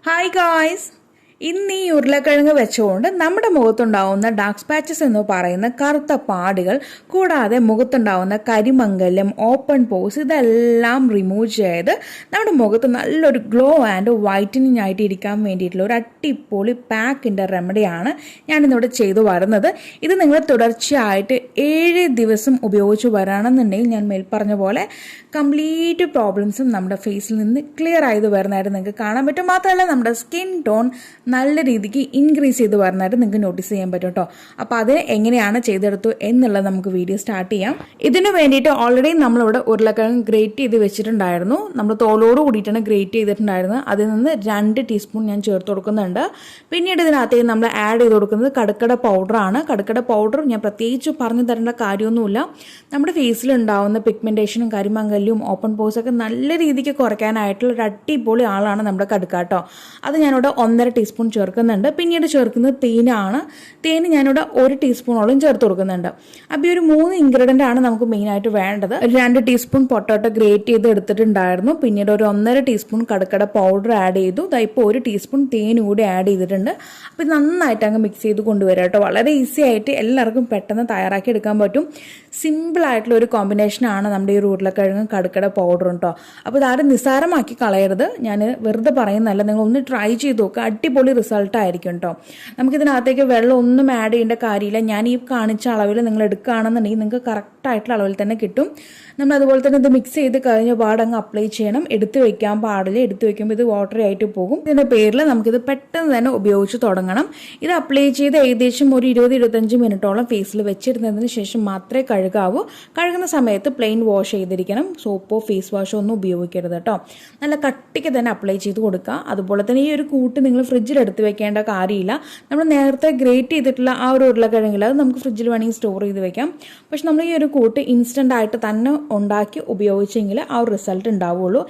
Hi guys! ഇന്ന് ഈ ഉരുളക്കിഴങ്ങ് വെച്ചുകൊണ്ട് നമ്മുടെ മുഖത്തുണ്ടാവുന്ന ഡാർക്ക് സ്പാച്ചസ് എന്ന് പറയുന്ന കറുത്ത പാടുകൾ കൂടാതെ മുഖത്തുണ്ടാവുന്ന കരിമംഗല്യം ഓപ്പൺ പോസ് ഇതെല്ലാം റിമൂവ് ചെയ്ത് നമ്മുടെ മുഖത്ത് നല്ലൊരു ഗ്ലോ ആൻഡ് വൈറ്റനിങ് ആയിട്ട് ഇരിക്കാൻ വേണ്ടിയിട്ടുള്ള ഒരു അടിപൊളി പാക്കിൻ്റെ റെമഡിയാണ് ഞാനിന്നിവിടെ ചെയ്തു വരുന്നത്. ഇത് നിങ്ങൾ തുടർച്ചയായിട്ട് 7 ദിവസം ഉപയോഗിച്ച് വരാണെന്നുണ്ടെങ്കിൽ ഞാൻ മേൽ പറഞ്ഞ പോലെ കംപ്ലീറ്റ് പ്രോബ്ലംസും നമ്മുടെ ഫേസിൽ നിന്ന് ക്ലിയർ ആയത് വരുന്നതായിട്ട് നിങ്ങൾക്ക് കാണാൻ പറ്റും. മാത്രമല്ല നമ്മുടെ സ്കിൻ ടോൺ നല്ല രീതിക്ക് ഇൻക്രീസ് ചെയ്ത് വരുന്നതായിട്ട് നിങ്ങൾക്ക് നോട്ടീസ് ചെയ്യാൻ പറ്റും കേട്ടോ. അപ്പോൾ അത് എങ്ങനെയാണ് ചെയ്തെടുത്തു എന്നുള്ളത് നമുക്ക് വീഡിയോ സ്റ്റാർട്ട് ചെയ്യാം. ഇതിന് വേണ്ടിയിട്ട് ഓൾറെഡി നമ്മളിവിടെ ഉരുളക്കിഴങ്ങ് ഗ്രേറ്റ് ചെയ്ത് വെച്ചിട്ടുണ്ടായിരുന്നു. നമ്മൾ തോലോട് കൂടിയിട്ടാണ് ഗ്രേറ്റ് ചെയ്തിട്ടുണ്ടായിരുന്നത്. അതിൽ നിന്ന് 2 ടീസ്പൂൺ ഞാൻ ചേർത്ത് കൊടുക്കുന്നുണ്ട്. പിന്നീട് ഇതിനകത്തേക്ക് നമ്മൾ ആഡ് ചെയ്ത് കൊടുക്കുന്നത് കടുക്കട പൗഡറാണ്. കടുക്കട പൗഡർ ഞാൻ പ്രത്യേകിച്ച് പറഞ്ഞു തരേണ്ട കാര്യമൊന്നുമില്ല. നമ്മുടെ ഫേസിൽ ഉണ്ടാവുന്ന പിഗ്മെന്റേഷനും കരിമംഗല്യവും ഓപ്പൺ പോസൊക്കെ നല്ല രീതിക്ക് കുറയ്ക്കാനായിട്ടുള്ള ഒരു അടിപൊളി ആളാണ് നമ്മുടെ കടുക്ക കേട്ടോ. അത് ഞാനിവിടെ 1.5 ടീസ്പൂൺ ചേർക്കുന്നുണ്ട്. പിന്നീട് ചേർക്കുന്നത് തേനാണ്. തേന് ഞാനിവിടെ 1 ടീസ്പൂണോളം ചേർത്ത് കൊടുക്കുന്നുണ്ട്. അപ്പോൾ ഈ ഒരു 3 ഇൻഗ്രീഡിയൻ്റ് ആണ് നമുക്ക് മെയിനായിട്ട് വേണ്ടത്. 2 ടീസ്പൂൺ പൊട്ടോട്ടോ ഗ്രേറ്റ് ചെയ്ത് എടുത്തിട്ടുണ്ടായിരുന്നു. പിന്നീട് ഒരു 1.5 ടീസ്പൂൺ കടുക്കട പൗഡർ ആഡ് ചെയ്തു. ഇപ്പോൾ 1 ടീസ്പൂൺ തേൻ കൂടി ആഡ് ചെയ്തിട്ടുണ്ട്. അപ്പോൾ നന്നായിട്ട് അങ്ങ് മിക്സ് ചെയ്ത് കൊണ്ടുവരാം കേട്ടോ. വളരെ ഈസി ആയിട്ട് എല്ലാവർക്കും പെട്ടെന്ന് തയ്യാറാക്കി എടുക്കാൻ പറ്റും. സിമ്പിൾ ആയിട്ടുള്ള ഒരു കോമ്പിനേഷനാണ് നമ്മുടെ ഈ ഉരുളക്കിഴങ്ങ് കടുക്കട പൗഡറും കേട്ടോ. അപ്പോൾ ഇതാരും നിസ്സാരമാക്കി കളയരുത്. ഞാൻ വെറുതെ പറയുന്നതല്ല, നിങ്ങൾ ഒന്ന് ട്രൈ ചെയ്ത് നോക്കുക. അടിപൊളി റിസൾട്ട് ആയിരിക്കും കേട്ടോ. നമുക്കിതിനകത്തേക്ക് വെള്ളം ഒന്നും ആഡ് ചെയ്യേണ്ട കാര്യമില്ല. ഞാൻ ഈ കാണിച്ച അളവിൽ നിങ്ങൾ എടുക്കുകയാണെന്നുണ്ടെങ്കിൽ നിങ്ങൾക്ക് കറക്റ്റ് ആയിട്ടുള്ള അളവിൽ തന്നെ കിട്ടും. നമ്മൾ അതുപോലെ തന്നെ ഇത് മിക്സ് ചെയ്ത് കഴിഞ്ഞ പാടങ്ങ് അപ്ലൈ ചെയ്യണം. എടുത്ത് വെക്കാൻ പാടില്ല. എടുത്ത് വെക്കുമ്പോൾ ഇത് വാട്ടറി ആയിട്ട് പോകും. ഇതിൻ്റെ പേരിൽ നമുക്കിത് പെട്ടെന്ന് തന്നെ ഉപയോഗിച്ച് തുടങ്ങണം. ഇത് അപ്ലൈ ചെയ്ത് ഏകദേശം ഒരു 20-25 മിനിറ്റോളം ഫേസിൽ വെച്ചിരുന്നതിന് ശേഷം മാത്രമേ കഴുകാവൂ. കഴുകുന്ന സമയത്ത് പ്ലെയിൻ വാഷ് ചെയ്തിരിക്കണം. സോപ്പോ ഫേസ് വാഷോ ഒന്നും ഉപയോഗിക്കരുത് കേട്ടോ. നല്ല കട്ടിക്ക് തന്നെ അപ്ലൈ ചെയ്ത് കൊടുക്കുക. അതുപോലെ തന്നെ ഈ ഒരു കൂട്ട് നിങ്ങൾ ഫ്രിഡ്ജിൽ എടുത്ത് വെക്കേണ്ട കാര്യമില്ല. നമ്മൾ നേരത്തെ ഗ്രേറ്റ് ചെയ്തിട്ടുള്ള ആ ഒരു ഉരുളക്കിഴങ്ങിൽ അത് നമുക്ക് ഫ്രിഡ്ജിൽ വേണമെങ്കിൽ സ്റ്റോർ ചെയ്ത് വെക്കാം. പക്ഷെ നമ്മൾ ഈ ഒരു കൂട്ട് ഇൻസ്റ്റൻ്റ് ആയിട്ട് തന്നെ ഉണ്ടാക്കി ഉപയോഗിച്ചെങ്കിൽ ആ ഒരു റിസൾട്ട് ഉണ്ടാവുള്ളൂ.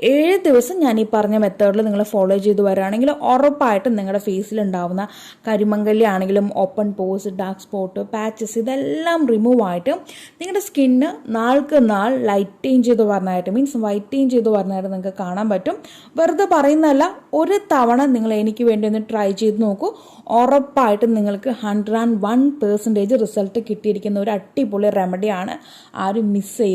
7 ദിവസം ഞാൻ ഈ പറഞ്ഞ മെത്തേഡിൽ നിങ്ങൾ ഫോളോ ചെയ്ത് വരികയാണെങ്കിൽ ഉറപ്പായിട്ടും നിങ്ങളുടെ ഫേസിൽ ഉണ്ടാവുന്ന കരിമംഗല്യം ആണെങ്കിലും open pores, dark spot, patches ഇതെല്ലാം റിമൂവ് ആയിട്ട് നിങ്ങളുടെ സ്കിന്ന് നാൾക്ക് നാൾ ലൈറ്റെയിൻ ചെയ്ത് വരുന്നതായിട്ട് മീൻസ് വൈറ്റെയിൻ ചെയ്ത് വരുന്നതായിട്ട് നിങ്ങൾക്ക് കാണാൻ പറ്റും. വെറുതെ പറയുന്നതല്ല, ഒരു തവണ നിങ്ങൾ എനിക്ക് വേണ്ടി ഒന്ന് ട്രൈ ചെയ്ത് നോക്കൂ. ഉറപ്പായിട്ടും നിങ്ങൾക്ക് 101% റിസൾട്ട് കിട്ടിയിരിക്കുന്ന ഒരു അടിപൊളി റെമഡിയാണ്. ആരും മിസ് ചെയ്യരുത്.